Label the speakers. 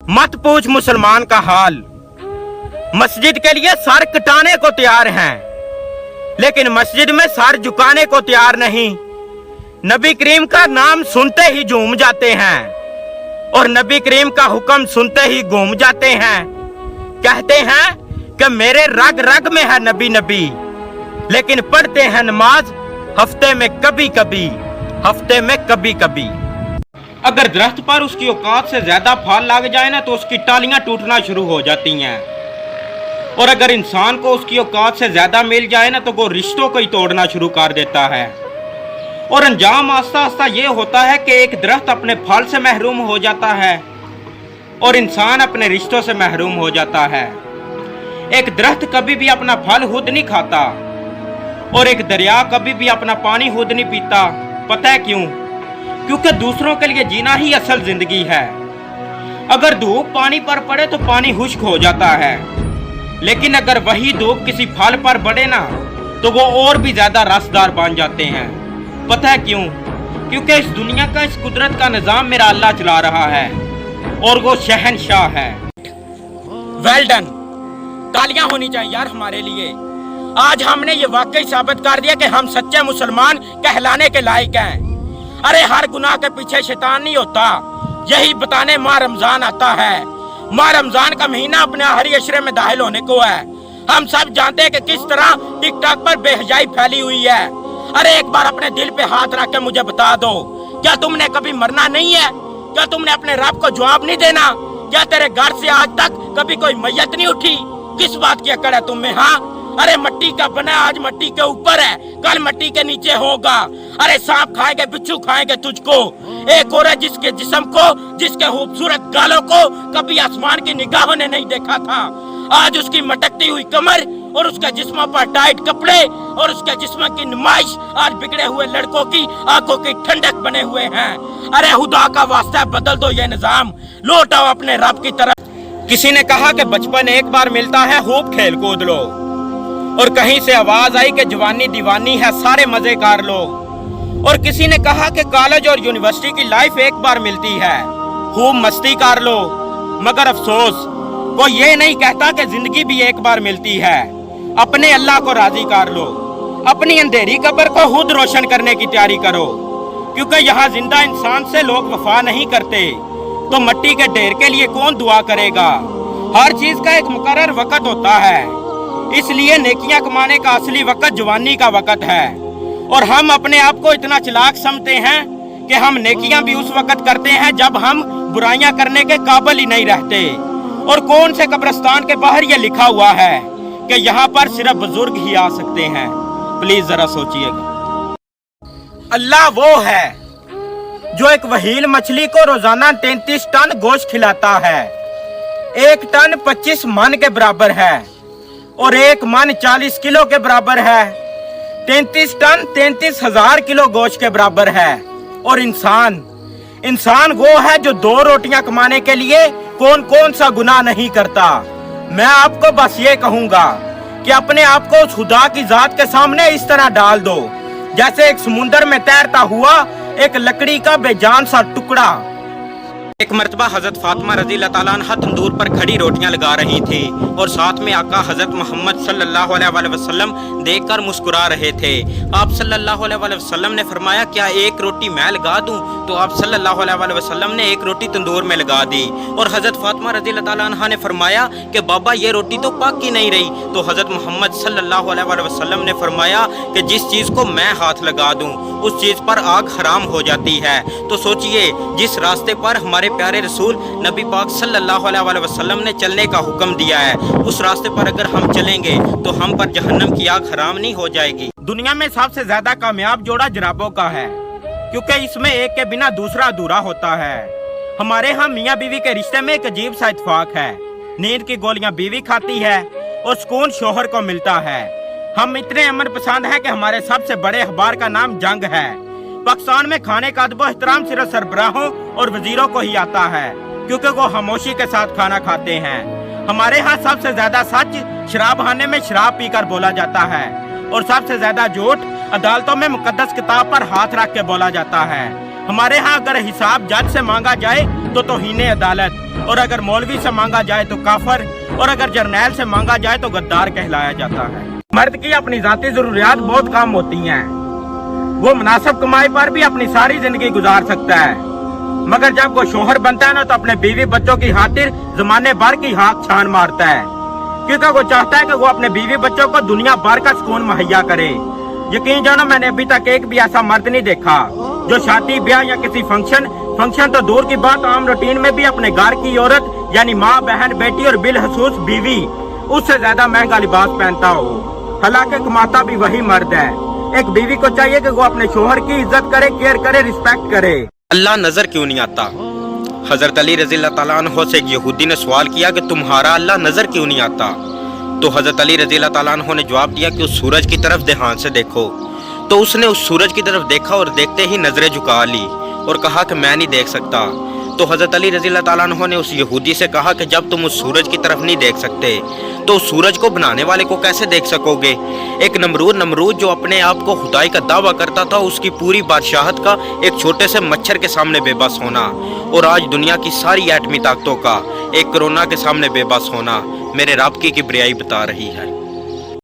Speaker 1: मत पूछ मुसलमान का हाल। मस्जिद के लिए सर कटाने को तैयार हैं, लेकिन मस्जिद में सर झुकाने को तैयार नहीं। नबी करीम का नाम सुनते ही झूम जाते हैं और नबी करीम का हुक्म सुनते ही घूम जाते हैं। कहते हैं कि मेरे रग रग में है नबी नबी, लेकिन पढ़ते हैं नमाज हफ्ते में कभी कभी, हफ्ते में कभी कभी। अगर दरख्त पर उसकी औकात से ज्यादा फल लग जाए ना तो उसकी टालियां टूटना शुरू हो जाती हैं, और अगर इंसान को उसकी औकात से ज्यादा मिल जाए ना तो वो रिश्तों को ही तोड़ना शुरू कर देता है। और अंजाम आस्ता आस्ता ये होता है कि एक दरख्त अपने फल से महरूम हो जाता है और इंसान अपने रिश्तों से महरूम हो जाता है। एक दरख्त कभी भी अपना फल खुद नहीं खाता और एक दरिया कभी भी अपना पानी खुद नहीं पीता। पता है क्यों? क्योंकि दूसरों के लिए जीना ही असल जिंदगी है। अगर धूप पानी पर पड़े तो पानी खुश्क हो जाता है, लेकिन अगर वही धूप किसी फल पर पड़े ना तो वो और भी ज्यादा रसदार बन जाते हैं। पता है क्यों? क्योंकि इस दुनिया का, इस कुदरत का निजाम मेरा अल्लाह चला रहा है और वो शहनशाह है। वेल डन, तालियां होनी चाहिए यार हमारे लिए। आज हमने ये वाकई साबित कर दिया कि हम सच्चे मुसलमान कहलाने के लायक हैं। अरे हर गुनाह के पीछे शैतान नहीं होता, यही बताने माह रमजान आता है। माह रमजान का महीना अपने आखिरी अशरे में दाखिल होने को है। हम सब जानते हैं कि किस तरह टिकटॉक पर बेहजाई फैली हुई है। अरे एक बार अपने दिल पे हाथ रख के मुझे बता दो, क्या तुमने कभी मरना नहीं है? क्या तुमने अपने रब को जवाब नहीं देना? क्या तेरे घर से आज तक कभी कोई मैयत नहीं उठी? किस बात की अकड़ है तुम में? हाँ, अरे मट्टी का बना आज मट्टी के ऊपर है, कल मट्टी के नीचे होगा। अरे सांप खाएंगे, बिच्छू खाएंगे तुझको। एक और है जिसके जिस्म को, जिसके खूबसूरत गालों को कभी आसमान की निगाहों ने नहीं देखा था। आज उसकी मटकती हुई कमर और उसके जिस्म पर टाइट कपड़े और उसके जिस्म की नुमाइश आज बिगड़े हुए लड़कों की आंखों की ठंडक बने हुए हैं। अरे खुदा का वास्ता बदल दो ये निजाम, लौट आओ अपने रब की तरफ। किसी ने कहा कि बचपन एक बार मिलता है, खूब खेल कूद लो। और कहीं से आवाज आई कि जवानी दीवानी है, सारे मजे कर लो। और किसी ने कहा कि कॉलेज और यूनिवर्सिटी की लाइफ एक बार मिलती है, खूब मस्ती कर लो। मगर अफसोस वो ये नहीं कहता कि जिंदगी भी एक बार मिलती है। अपने अल्लाह को राजी कर लो, अपनी अंधेरी कब्र को खुद रोशन करने की तैयारी करो, क्योंकि यहाँ जिंदा इंसान से लोग वफा नहीं करते तो मट्टी के ढेर के लिए कौन दुआ करेगा? हर चीज का एक मुकर्रर वक्त होता है, इसलिए नेकियां कमाने का असली वक्त जवानी का वक्त है। और हम अपने आप को इतना चालाक समझते हैं कि हम नेकियां भी उस वक्त करते हैं जब हम बुराइयां करने के काबिल ही नहीं रहते। और कौन से कब्रिस्तान के बाहर ये लिखा हुआ है कि यहाँ पर सिर्फ बुजुर्ग ही आ सकते हैं? प्लीज जरा सोचिएगा। अल्लाह वो है जो एक वहील मछली को रोजाना 33 टन गोश्त खिलाता है। 1 टन 25 मन के बराबर है और 1 मन 40 किलो के बराबर है। 33 टन 33,000 किलो गोश्त के बराबर है। और इंसान वो है जो 2 रोटियां कमाने के लिए कौन कौन सा गुनाह नहीं करता। मैं आपको बस ये कहूंगा कि अपने आप को उस खुदा की जात के सामने इस तरह डाल दो जैसे एक समुंदर में तैरता हुआ एक लकड़ी का बेजान सा टुकड़ा। एक मर्तबा हजरत फातिमा रज़ी अल्लाह ताला अन्हा तंदूर पर खड़ी रोटियां लगा रही थी और साथ में आका हजरत मोहम्मद सल्लल्लाहु अलैहि वसल्लम देखकर मुस्कुरा रहे थे। आप सल्लल्लाहु अलैहि वसल्लम ने फरमाया, क्या एक रोटी मैं लगा दूं? तो आप सल्लल्लाहु अलैहि वसल्लम ने एक रोटी तंदूर में लगा दी। और हजरत फातिमा रज़ी अल्लाह ताला अन्हा ने फरमाया कि बाबा ये रोटी तो पक ही नहीं रही। तो हजरत मोहम्मद सल्लल्लाहु अलैहि वसल्लम ने फरमाया कि जिस चीज़ को मैं हाथ लगा दूं उस चीज़ पर आग हराम हो जाती है। तो सोचिए, जिस रास्ते पर हमारे प्यारे रसूल नबी पाक सल्लल्लाहु अलैहि वसल्लम ने चलने का हुक्म दिया है, उस रास्ते पर अगर हम चलेंगे तो हम पर जहन्नम की आग हराम नहीं हो जाएगी। दुनिया में सबसे ज्यादा कामयाब जोड़ा जराबों का है, क्योंकि इसमें एक के बिना दूसरा अधूरा होता है। हमारे यहाँ मियाँ बीवी के रिश्ते में एक अजीब सा इत्तेफाक है। नींद की गोलियां बीवी खाती है और सुकून शोहर को मिलता है। हम इतने अमन पसंद हैं कि हमारे सबसे बड़े अखबार का नाम जंग है। पाकिस्तान में खाने का अदब एहतराम सिर्फ सरबराहों और वजीरों को ही आता है, क्योंकि वो खामोशी के साथ खाना खाते हैं। हमारे यहाँ सबसे ज्यादा सच शराब खाने में शराब पीकर बोला जाता है और सबसे ज्यादा झूठ अदालतों में मुकद्दस किताब पर हाथ रख के बोला जाता है। हमारे यहाँ अगर हिसाब जज से मांगा जाए तो तौहीन अदालत, और अगर मौलवी से मांगा जाए तो काफर, और अगर जर्नैल से मांगा जाए तो गद्दार कहलाया जाता है। मर्द की अपनी जाती जरूरियात बहुत कम होती हैं, वो मुनासिब कमाई पर भी अपनी सारी जिंदगी गुजार सकता है, मगर जब वो शोहर बनता है ना तो अपने बीवी बच्चों की खातिर जमाने भर की हाथ छान मारता है, क्योंकि वो चाहता है कि वो अपने बीवी बच्चों को दुनिया भर का सुकून मुहैया करे। यकीन जानो मैंने अभी तक एक भी ऐसा मर्द नहीं देखा जो शादी ब्याह या किसी फंक्शन तो दूर की बात, आम रूटीन में भी अपने घर की औरत यानी माँ बहन बेटी और बिलखसूस बीवी उससे ज्यादा महंगा लिबास पहनता हो। हालांकि कमाता भी वही मर्द है। एक बीवी को चाहिए कि वो अपने शोहर की इज्जत करे, केयर करे, रिस्पेक्ट करे।
Speaker 2: अल्लाह नजर क्यों नहीं आता? हजरत अली रज़ी अल्लाह ताला अन्हो से एक यहूदी ने सवाल किया कि तुम्हारा अल्लाह नजर क्यों नहीं आता? तो हजरत अली रज़ी अल्लाह ताला अन्हो ने जवाब दिया कि उस सूरज की तरफ ध्यान से देखो। तो उसने उस सूरज की तरफ देखा और देखते ही नजरें झुका ली और कहा कि मैं नहीं देख सकता। तो हजरत अली रज़ी अल्लाह ताला अन्हो ने उस यहूदी से कहा कि जब तुम उस सूरज की तरफ नहीं देख सकते तो उस सूरज को बनाने वाले को कैसे देख सकोगे? एक नमरूद जो अपने आप को खुदाई का दावा करता था, उसकी पूरी बादशाहत का एक छोटे से मच्छर के सामने बेबस होना, और आज दुनिया की सारी एटमी ताकतों का एक कोरोना के सामने बेबस होना मेरे रब की किबरियाई बता रही है।